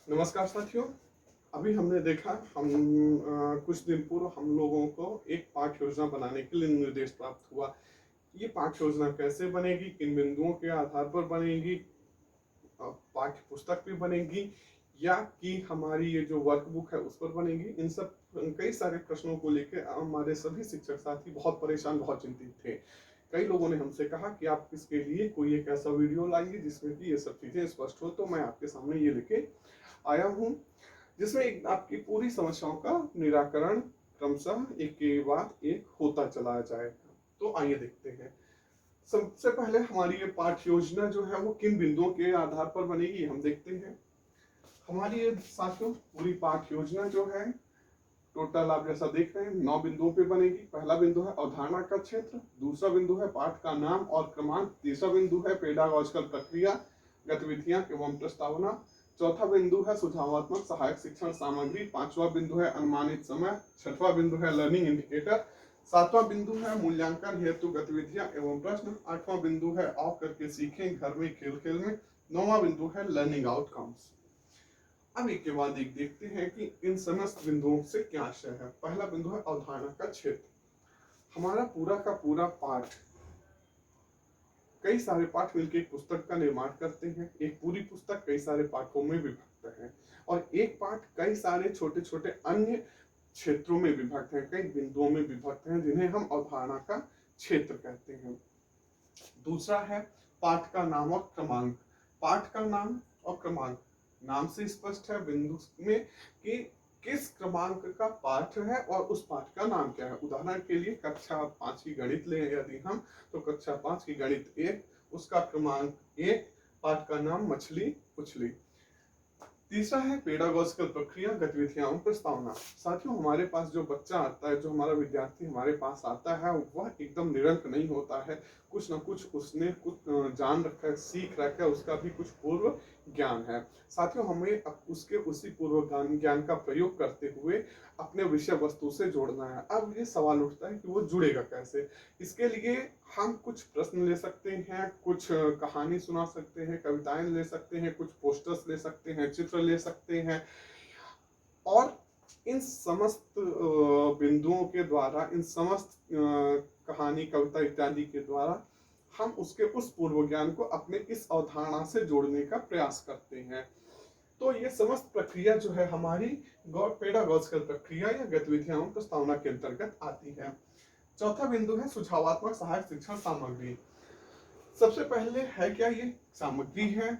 नमस्कार साथियों। अभी हमने देखा कुछ दिन पूर्व हम लोगों को एक पाठ्य योजना बनाने के लिए निर्देश प्राप्त हुआ। ये पाठ्य योजना कैसे बनेगी, किन बिंदुओं के आधार पर बनेगी, पाठ्य पुस्तक भी बनेगी या कि हमारी ये जो वर्कबुक है उस पर बनेगी, इन सब कई सारे प्रश्नों को लेकर हमारे सभी शिक्षक साथी बहुत परेशान, बहुत चिंतित थे। कई लोगों ने हमसे कहा कि आप इसके लिए कोई एक ऐसा वीडियो लाइए जिसमें कि ये सब चीजें स्पष्ट हो। तो मैं आपके सामने ये लेके आया हूँ, जिसमें एक आपकी पूरी समस्याओं का निराकरण क्रमशः एक के बाद एक होता चला जाएगा। तो आइए देखते हैं। सबसे पहले हमारी ये पाठ्य योजना जो है वो किन बिंदुओं के आधार पर बनेगी हम देखते हैं। हमारी ये साथियों पूरी पाठ्य योजना जो है टोटल आप जैसा देख रहे हैं 9 बिंदुओं पे बनेगी। पहला बिंदु है अवधारणा का क्षेत्र, दूसरा बिंदु है पाठ का नाम और क्रमांक, तीसरा बिंदु है पेडागॉजिकल प्रक्रिया, गतिविधियां एवं प्रस्तावना, चौथा बिंदु है सुझावात्मक सहायक शिक्षण सामग्री, पांचवा बिंदु है अनुमानित समय, छठवां बिंदु है लर्निंग इंडिकेटर, सातवां बिंदु है मूल्यांकन हेतु गतिविधियां एवं प्रश्न, आठवां बिंदु है ऑफ करके सीखें घर में खेल खेल में, नौवां बिंदु है लर्निंग आउटकम्स। अब एक के बाद एक देखते हैं कि इन समस्त बिंदुओं से क्या आशय है। पहला बिंदु है अवधारणा का क्षेत्र। हमारा पूरा का पूरा पाठ, कई सारे पाठ मिलकर एक पुस्तक का निर्माण करते हैं। एक पूरी पुस्तक कई सारे पाठों में विभक्त है और एक पाठ कई सारे छोटे छोटे अन्य क्षेत्रों में विभक्त है, कई बिंदुओं में विभक्त है, जिन्हें हम अवधारणा का क्षेत्र कहते हैं। दूसरा है पाठ का नाम और क्रमांक। पाठ का नाम और क्रमांक, नाम से स्पष्ट है बिंदु में कि किस क्रमांक का पाठ है और उस पाठ का नाम क्या है। उदाहरण के लिए कक्षा 5 की गणित लें यदि हम, तो कक्षा 5 की गणित 1, उसका क्रमांक 1, पाठ का नाम मछली उछली। तीसरा है पेडागॉजिकल प्रक्रिया, गतिविधियां एवं प्रस्तावना। साथियों हमारे पास जो बच्चा आता है, जो हमारा विद्यार्थी हमारे पास आता है, वह एकदम निरंक नहीं होता है। कुछ ना कुछ उसने कुछ जान रखा है, सीख रखा है, उसका भी कुछ पूर्व ज्ञान है। साथियों हमें उसके उसी पूर्व ज्ञान का प्रयोग करते हुए अपने विषय वस्तु से जोड़ना है। अब ये सवाल उठता है कि वो जुड़ेगा कैसे। इसके लिए हम कुछ प्रश्न ले सकते हैं, कुछ कहानी सुना सकते हैं, कविताएं ले सकते हैं, कुछ पोस्टर्स ले सकते हैं, चित्र ले सकते हैं और इन समस्त बिंदुओं के द्वारा, इन समस्त कहानी कविता इत्यादि के द्वारा हम उसके उस पूर्व ज्ञान को अपने इस अवधारणा से जोड़ने का प्रयास करते हैं। तो ये समस्त प्रक्रिया जो है हमारी पेडागॉजिकल प्रक्रिया या गतिविधियां प्रस्तावना के अंतर्गत आती है। चौथा बिंदु है सुझावात्मक सहायक शिक्षण सामग्री। सबसे पहले है क्या ये सामग्री है,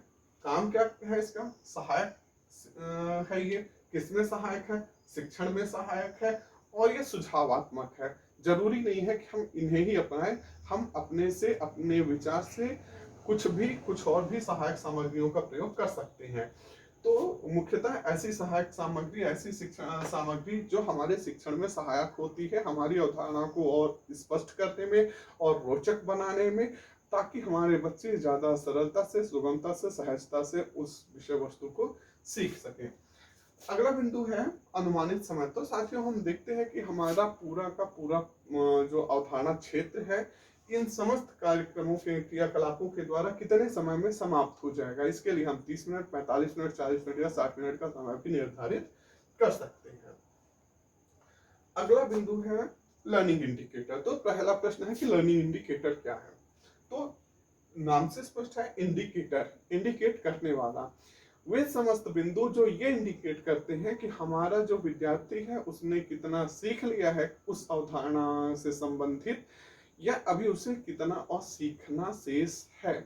काम क्या है इसका, सहायक है, ये किसमें सहायक है, शिक्षण में सहायक है और ये सुझावात्मक है। जरूरी नहीं है कि हम इन्हें ही अपनाएं, हम अपने से, अपने विचार से कुछ और भी सहायक सामग्रियों का प्रयोग कर सकते हैं। तो मुख्यतः ऐसी सहायक सामग्री, ऐसी शिक्षण सामग्री जो हमारे शिक्षण में सहायक होती है, हमारी अवधारणा को और स्पष्ट करने में और रोचक बनाने में, ताकि हमारे बच्चे ज्यादा सरलता से, सुगमता से, सहजता से उस विषय वस्तु को सीख सकें। अगला बिंदु है अनुमानित समय। तो साथियों हम देखते हैं कि हमारा पूरा का पूरा जो अवधारणा क्षेत्र है, इन समस्त कार्यक्रमों के क्रियाकलापों के द्वारा कितने समय में समाप्त हो जाएगा। इसके लिए हम 30 मिनट, 45 मिनट, 40 मिनट या 60 मिनट का समय भी निर्धारित कर सकते हैं। अगला बिंदु है लर्निंग इंडिकेटर। तो पहला प्रश्न है कि लर्निंग इंडिकेटर क्या है। तो नाम से स्पष्ट है, इंडिकेटर, इंडिकेट करने वाला। वे समस्त बिंदु जो ये इंडिकेट करते हैं कि हमारा जो विद्यार्थी है उसने कितना सीख लिया है उस अवधारणा से संबंधित, या अभी उसे कितना और सीखना शेष है।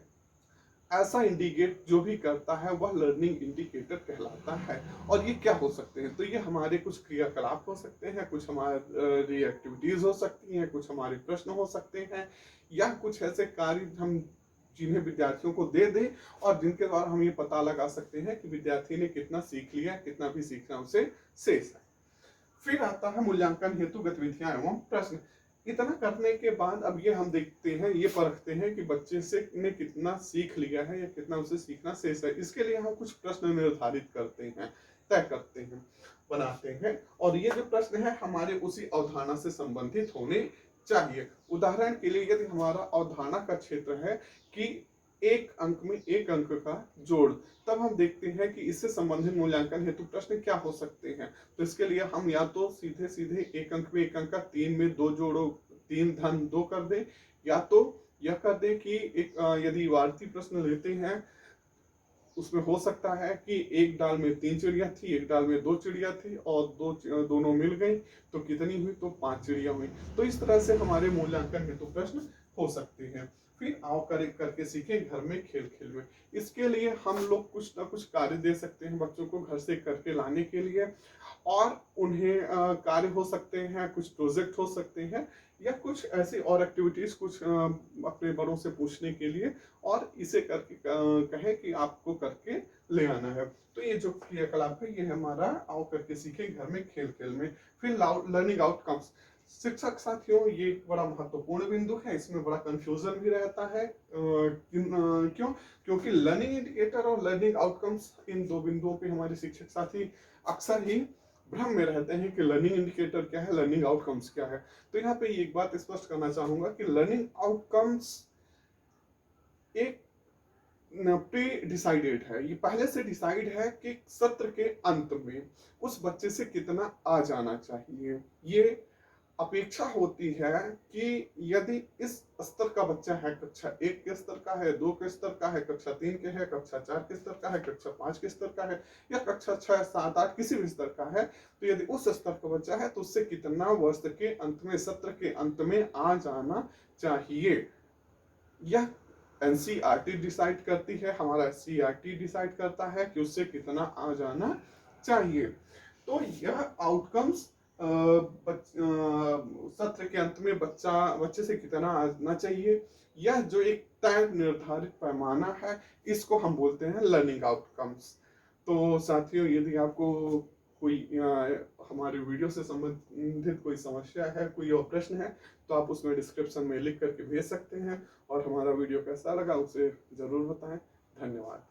ऐसा इंडिकेट जो भी करता है वह लर्निंग इंडिकेटर कहलाता है। और ये क्या हो सकते हैं, तो ये हमारे कुछ क्रियाकलाप हो सकते हैं, कुछ हमारी एक्टिविटीज हो सकती हैं, कुछ हमारे प्रश्न हो सकते हैं, या कुछ ऐसे कार्य हम जिन्हें विद्यार्थियों को दे दें और जिनके द्वारा हम ये पता लगा सकते हैं कि विद्यार्थी ने कितना सीख लिया, कितना भी सीखना उसे शेष है। फिर आता है मूल्यांकन हेतु गतिविधियां एवं प्रश्न। इतना करने के बाद अब ये हम देखते हैं, ये परखते हैं कि बच्चे से ने कितना सीख लिया है या कितना उसे सीखना शेष है। इसके लिए हम कुछ प्रश्न निर्धारित करते हैं, तय करते हैं, बनाते हैं और ये जो प्रश्न है हमारे उसी अवधारणा से संबंधित होने चाहिए। उदाहरण के लिए यदि हमारा अवधारणा का क्षेत्र है कि एक अंक में एक अंक का जोड़। तब हम देखते हैं कि इससे संबंधित मूल्यांकन हेतु प्रश्न क्या हो सकते हैं। तो इसके लिए हम या तो सीधे सीधे एक अंक में एक अंक का 3 में 2 जोड़ो, 3 धन 2 कर दे, या तो यह कर दे कि एक यदि वार्ती प्रश्न लेते हैं उसमें हो सकता है कि एक डाल में 3 चिड़िया थी, एक डाल में 2 चिड़िया थी, और दोनों मिल गई तो कितनी हुई, तो 5 चिड़िया हुई। तो इस तरह से हमारे मूल्यांकन हेतु प्रश्न हो सकते हैं। फिर आओ करके सीखें घर में खेल खेल में। इसके लिए हम लोग कुछ ना कुछ कार्य दे सकते हैं बच्चों को घर से करके लाने के लिए, और उन्हें कार्य हो सकते हैं, कुछ प्रोजेक्ट हो सकते हैं, या कुछ ऐसी और एक्टिविटीज कुछ अपने बड़ों से पूछने के लिए, और इसे करके कहें कि आपको करके ले आना है। तो ये जो क्रियाकलाप है ये हमारा आओ करके सीखे घर में खेल खेल में। फिर लर्निंग आउटकम्स, शिक्षक साथियों ये एक बड़ा महत्वपूर्ण बिंदु है, इसमें बड़ा कंफ्यूजन भी रहता है। क्यों? क्योंकि लर्निंग इंडिकेटर और लर्निंग आउटकम्स, इन दो बिंदुओं पे हमारे शिक्षक साथी अक्सर ही भ्रम में रहते हैं कि लर्निंग इंडिकेटर क्या है, लर्निंग आउटकम्स क्या है। तो यहाँ पे एक बात स्पष्ट करना चाहूंगा कि लर्निंग आउटकम्स एक प्री डिसाइडेड है, ये पहले से डिसाइड है कि सत्र के अंत में उस बच्चे से कितना आ जाना चाहिए। ये अपेक्षा होती है कि यदि इस स्तर का बच्चा है, कक्षा 1 के स्तर का है, 2 के स्तर का है, कक्षा 3 के है, कक्षा 4 के स्तर का है, कक्षा 5 के स्तर का है, या कक्षा 6, 7, 8 किसी भी स्तर का है, तो यदि उस स्तर का बच्चा है तो उससे कितना वर्ष के अंत में, सत्र के अंत में आ जाना चाहिए, यह एनसीईआरटी डिसाइड करती है, हमारा सीईआरटी डिसाइड करता है कि उससे कितना आ जाना चाहिए। तो यह आउटकम्स सत्र के अंत में बच्चे से कितना आना चाहिए, यह जो एक तय निर्धारित पैमाना है, इसको हम बोलते हैं लर्निंग आउटकम्स। तो साथियों यदि आपको कोई हमारे वीडियो से संबंधित कोई समस्या है, कोई और प्रश्न है, तो आप उसमें डिस्क्रिप्शन में लिख करके भेज सकते हैं, और हमारा वीडियो कैसा लगा उसे जरूर बताएं। धन्यवाद।